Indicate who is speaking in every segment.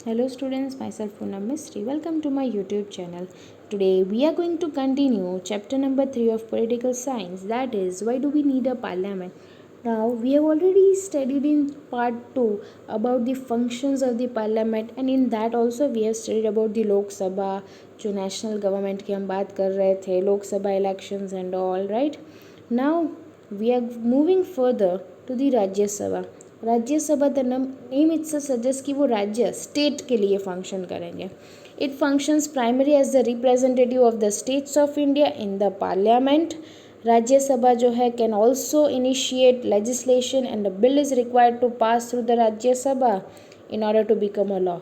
Speaker 1: Hello students, myself Poonam Mistry. Welcome to my YouTube channel. Today we are going to continue chapter number 3 of political science, that is why do we need a parliament. Now we have already studied in part 2 about the functions of the parliament, and in that also we have studied about the Lok Sabha, जो national government की हम बात कर रहे थे, लोक सभा elections and all, right? Now we are moving further to the Rajya Sabha. Rajya Sabha the name it's suggest कि वो राज्य स्टेट के लिए फंक्शन करेंगे. It functions primary as the representative of the states of India in the parliament. Rajya Sabha जो है can also initiate legislation and the bill is required to pass through the Rajya Sabha in order to become a law.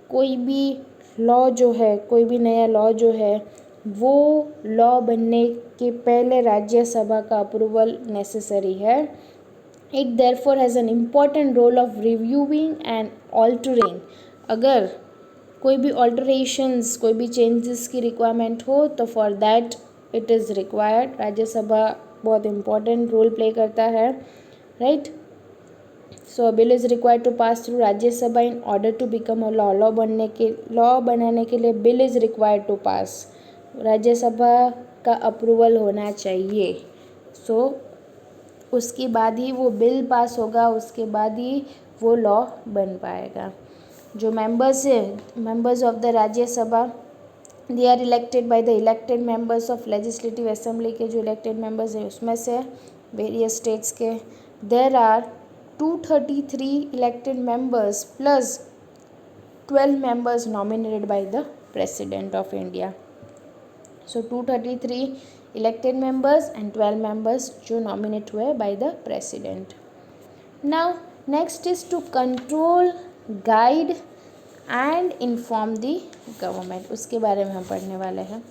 Speaker 1: कोई भी law जो है, कोई भी नया law जो है, वो लॉ बनने के पहले राज्यसभा का अप्रूवल नेसेसरी है. It therefore has an important role of reviewing and altering. अगर कोई भी alterations, कोई भी changes की requirement हो तो for that it is required. Rajya Sabha बहुत important role play करता है, right? So a bill is required to pass through Rajya Sabha in order to become a law. law बनाने के लिए bill is required to pass. Rajya Sabha का approval होना चाहिए. So उसके बाद ही वो बिल पास होगा, उसके बाद ही वो लॉ बन पाएगा. जो मेंबर्स है, members of the Rajya Sabha, they are elected by the elected members of legislative assembly के जो इलेक्टेड मेंबर्स हैं उसमें से वेरियस स्टेट्स के. There are 233 elected members plus 12 members nominated by the president of India. So 233 elected members and 12 members जो nominate हुए by the president. Now next is to control, guide and inform the government. उसके बारे में हम पढ़ने वाले हैं.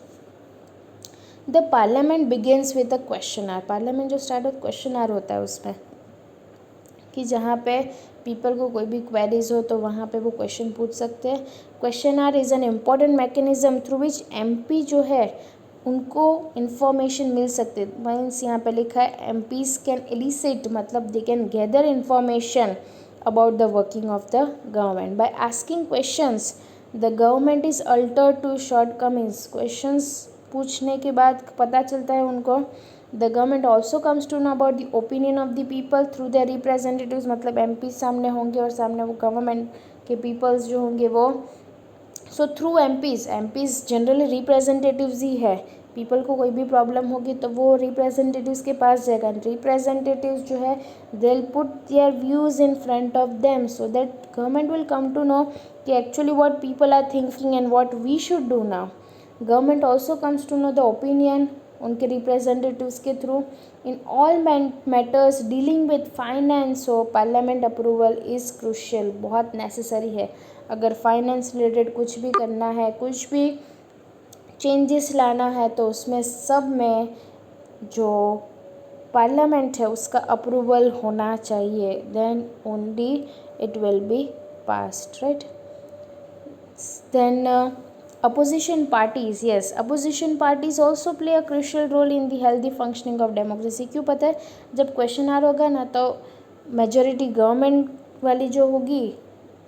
Speaker 1: The parliament begins with a question hour. parliament जो start होता question hour होता है उसमें कि जहाँ पे पीपल को कोई भी क्वेरीज हो तो वहाँ पे वो क्वेश्चन पूछ सकते हैं. Question hour is an important mechanism through which MP जो है उनको इन्फॉर्मेशन मिल सकते. मीन्स यहाँ पे लिखा है एमपीज कैन एलिसिट, मतलब they can gather information about the working of the government. By asking questions the government is alert to shortcomings. Questions पूछने के बाद पता चलता है उनको. The government also comes to know about the opinion of the people through their representatives. मतलब MP सामने होंगे और सामने वो गवर्नमेंट के पीपल्स जो होंगे वो. So through MPs generally representatives ही है. पीपल को कोई भी प्रॉब्लम होगी तो वो रिप्रेजेंटेटिव्स के पास जाएगा. रिप्रेजेंटेटिव्स जो है they will put their views in front of them so that government will come to know कि actually what people are thinking and what we should do now. Government also comes to know the opinion उनके representatives के through in all matters dealing with finance. हो parliament approval is crucial, बहुत necessary है. अगर finance related कुछ भी करना है, कुछ भी चेंजेस लाना है तो उसमें सब में जो पार्लियामेंट है उसका अप्रूवल होना चाहिए. Then only it will be passed, right. Then opposition parties, yes, opposition parties also play a crucial role in the healthy functioning of democracy. क्यों पता है? जब क्वेश्चन आर होगा ना तो मेजॉरिटी गवर्नमेंट वाली जो होगी,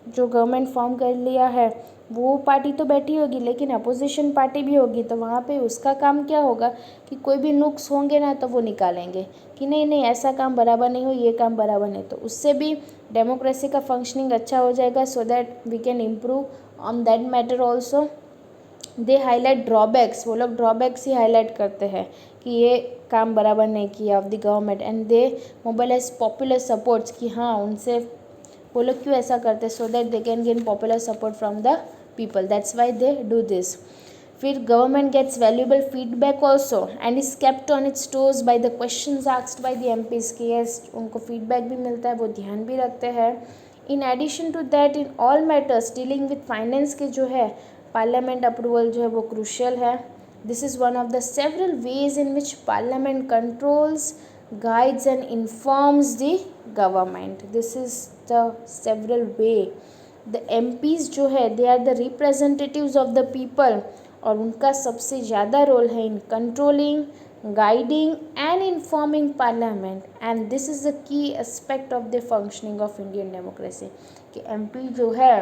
Speaker 1: जो गवर्नमेंट फॉर्म कर लिया है वो पार्टी तो बैठी होगी, लेकिन अपोजिशन पार्टी भी होगी. तो वहाँ पे उसका काम क्या होगा कि कोई भी नुक्स होंगे ना तो वो निकालेंगे कि नहीं नहीं ऐसा काम बराबर नहीं हो, ये काम बराबर नहीं. तो उससे भी डेमोक्रेसी का फंक्शनिंग अच्छा हो जाएगा. So that we can improve on that matter also. They highlight drawbacks, वो लोग ड्रॉबैक्स ही हाईलाइट करते हैं कि ये काम बराबर नहीं किया of the government. And they mobilise popular supports कि हाँ उनसे वो लोग क्यों ऐसा करते, so that they can gain popular support from the people. That's why they do this. फिर government gets valuable feedback also and is kept on its toes by the questions asked by the MPs की. Yes, उनको feedback भी मिलता है, वो ध्यान भी रखते हैं. In addition to that in all matters dealing with finance के जो है पार्लियामेंट अप्रूवल जो है वो क्रूशियल है. This is one of the several ways in which parliament controls, guides and informs the government. This is the several way. The MPs जो है they are the representatives of the people और उनका सबसे ज़्यादा role है in controlling, guiding and informing parliament. And this is the key aspect of the functioning of Indian democracy कि MP जो है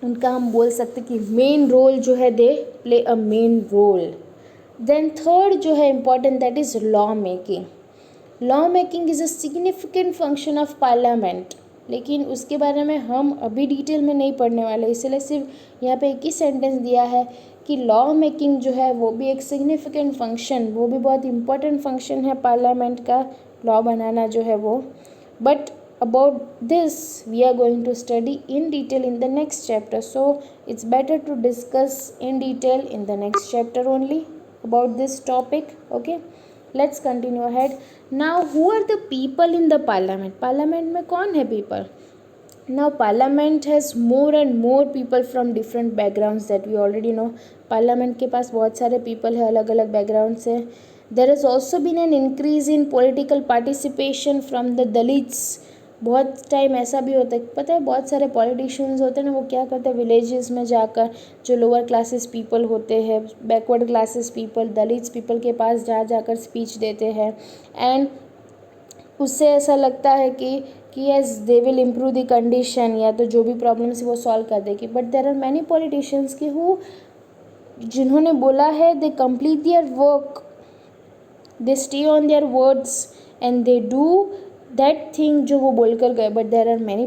Speaker 1: उनका हम बोल सकते कि मेन रोल जो है, they play a main role. Then third जो है important, that is law making. Law making is a significant function of parliament. लेकिन उसके बारे में हम अभी डिटेल में नहीं पढ़ने वाले, इसलिए सिर्फ यहाँ पे एक ही सेंटेंस दिया है कि लॉ मेकिंग जो है वो भी एक सिग्निफिकेंट फंक्शन, वो भी बहुत इंपॉर्टेंट फंक्शन है पार्लियामेंट का, लॉ बनाना जो है वो. But about this we are going to study in detail in the next chapter, so it's better to discuss in detail in the next chapter only about this topic. Okay, let's continue ahead. Now who are the people in the parliament? Parliament में कौन है people? Now parliament has more and more people from different backgrounds that we already know. Parliament के पास बहुत सारे people है, अलग अलग background से. There has also been an increase in political participation from the Dalits. बहुत टाइम ऐसा भी होता है, पता है, बहुत सारे पॉलिटिशियंस होते हैं ना, वो क्या करते हैं, विलेजेस में जाकर जो लोअर क्लासेस पीपल होते हैं, backward classes people, Dalits people के पास जाकर स्पीच देते हैं. एंड उससे ऐसा लगता है कि yes they will improve the condition, या तो जो भी प्रॉब्लम्स वो सॉल्व कर देगी. But there are many politicians की हु, जिन्होंने बोला है, they complete their work, they stay on their words and they do that thing जो वो बोल कर गए. But there are many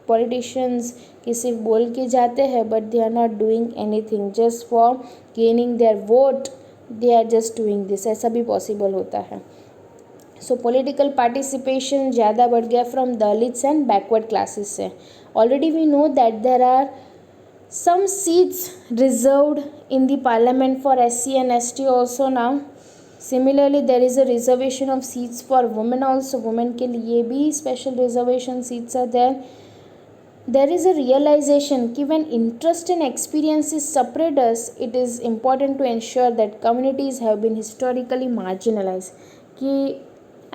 Speaker 1: politicians कि सिर्फ बोल के जाते हैं but they are not doing anything just for gaining their vote, they are just doing this. ऐसा भी पॉसिबल होता है. सो पॉलिटिकल पार्टिसिपेशन ज़्यादा बढ़ गया from Dalits and backward classes से. Already we know that there are some seats reserved in the parliament for SC and ST also now. Similarly there is a reservation of seats for women also. Women के लिए भी special reservation seats are there. There is a realization कि when interest and experience is separate us, it is important to ensure that communities have been historically marginalized, कि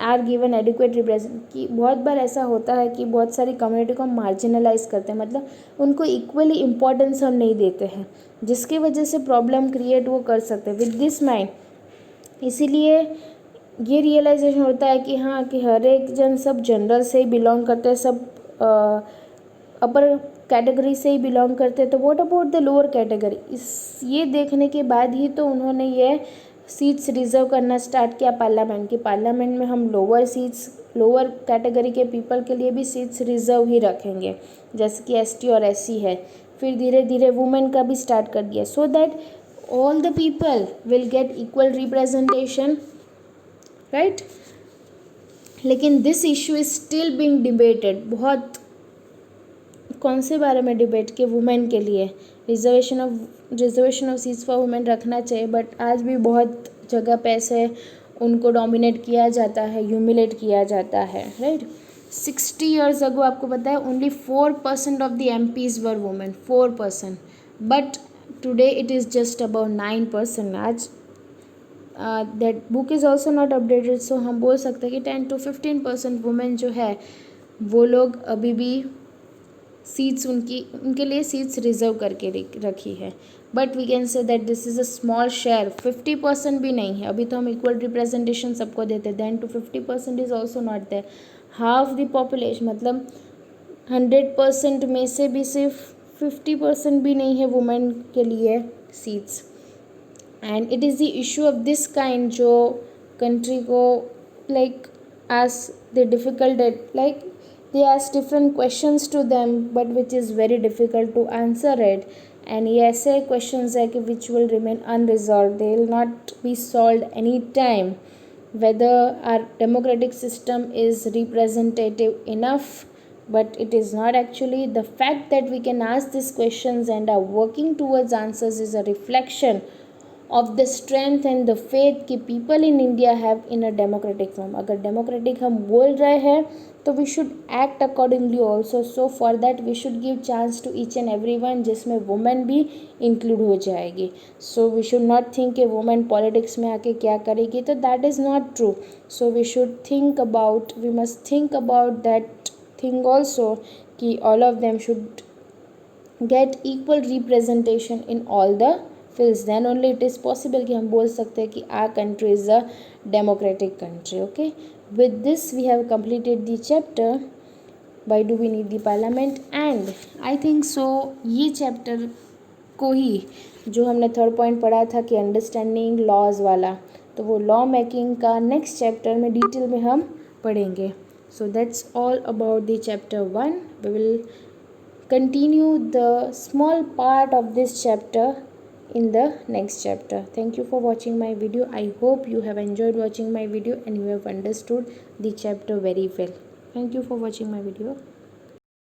Speaker 1: are given adequate represent. कि बहुत बार ऐसा होता है कि बहुत सारी कम्युनिटी को हम मार्जिनलाइज करते हैं, मतलब उनको इक्वली इम्पोर्टेंस हम नहीं देते हैं, जिसकी वजह से प्रॉब्लम क्रिएट वो कर सकते हैं विद दिस माइंड. इसीलिए ये रियलाइजेशन होता है कि हाँ, कि हर एक जन सब जनरल से ही बिलोंग करते हैं, सब अपर कैटेगरी से ही बिलोंग करते हैं. तो what about the lower category, इस ये देखने के बाद ही तो उन्होंने ये सीट्स रिजर्व करना स्टार्ट किया पार्लियामेंट की. पार्लियामेंट में हम लोअर सीट्स, लोअर कैटेगरी के पीपल के लिए भी सीट्स रिजर्व ही रखेंगे, जैसे कि ST और SC है. फिर धीरे धीरे वुमेन का भी स्टार्ट कर दिया, so that all the people will get equal representation, right. लेकिन this issue is still being debated. बहुत कौन से बारे में डिबेट के वुमेन के लिए reservation of seats for women रखना चाहिए. बट आज भी बहुत जगह पे ऐसे उनको डोमिनेट किया जाता है, ह्यूमिलेट किया जाता है, राइट. 60 ईयर्स अगो आपको पता है only 4% of the MPs were women, 4%. But today it is just about 9%. आज that book is also not updated, so हम बोल सकते हैं कि 10 to 15% वुमेन जो है वो लोग अभी भी सीट्स उनके लिए सीट्स रिजर्व करके रखी है. But we can say that this is a small share. 50% भी नहीं है, अभी तो हम इक्वल रिप्रेजेंटेशन सबको देते हैं. Then to 50% is also not there. Half the population, मतलब 100% में से भी सिर्फ 50% भी नहीं है वुमेन के लिए seats. And it is the issue of this kind जो कंट्री को like as the difficult like they ask different questions to them but which is very difficult to answer it. And ये ऐसे questions है कि which will remain unresolved, they will not be solved any time, whether our democratic system is representative enough. But it is not actually. The fact that we can ask these questions and are working towards answers is a reflection of the strength and the faith कि people in India have in a democratic form. अगर democratic हम बोल रहे हैं तो we should act accordingly also. So for that we should give chance to each and everyone, जिसमें women भी include हो जाएगी. So we should not think कि women politics में आके क्या करेगी, तो that is not true. So we should think about, we must think about that thing also कि all of them should get equal representation in all the fields. Then only it is possible कि हम बोल सकते हैं कि our country is a democratic country. Okay, with this we have completed the chapter. Why do we need the parliament. And I think so ये chapter को ही जो हमने थर्ड पॉइंट पढ़ा था कि अंडरस्टैंडिंग लॉज वाला, तो वो लॉ मेकिंग का नेक्स्ट चैप्टर में डिटेल में हम पढ़ेंगे। So that's all about the chapter 1। We will continue the small part of this chapter in the next chapter. Thank you for watching my video. I hope you have enjoyed watching my video and you have understood the chapter very well. Thank you for watching my video.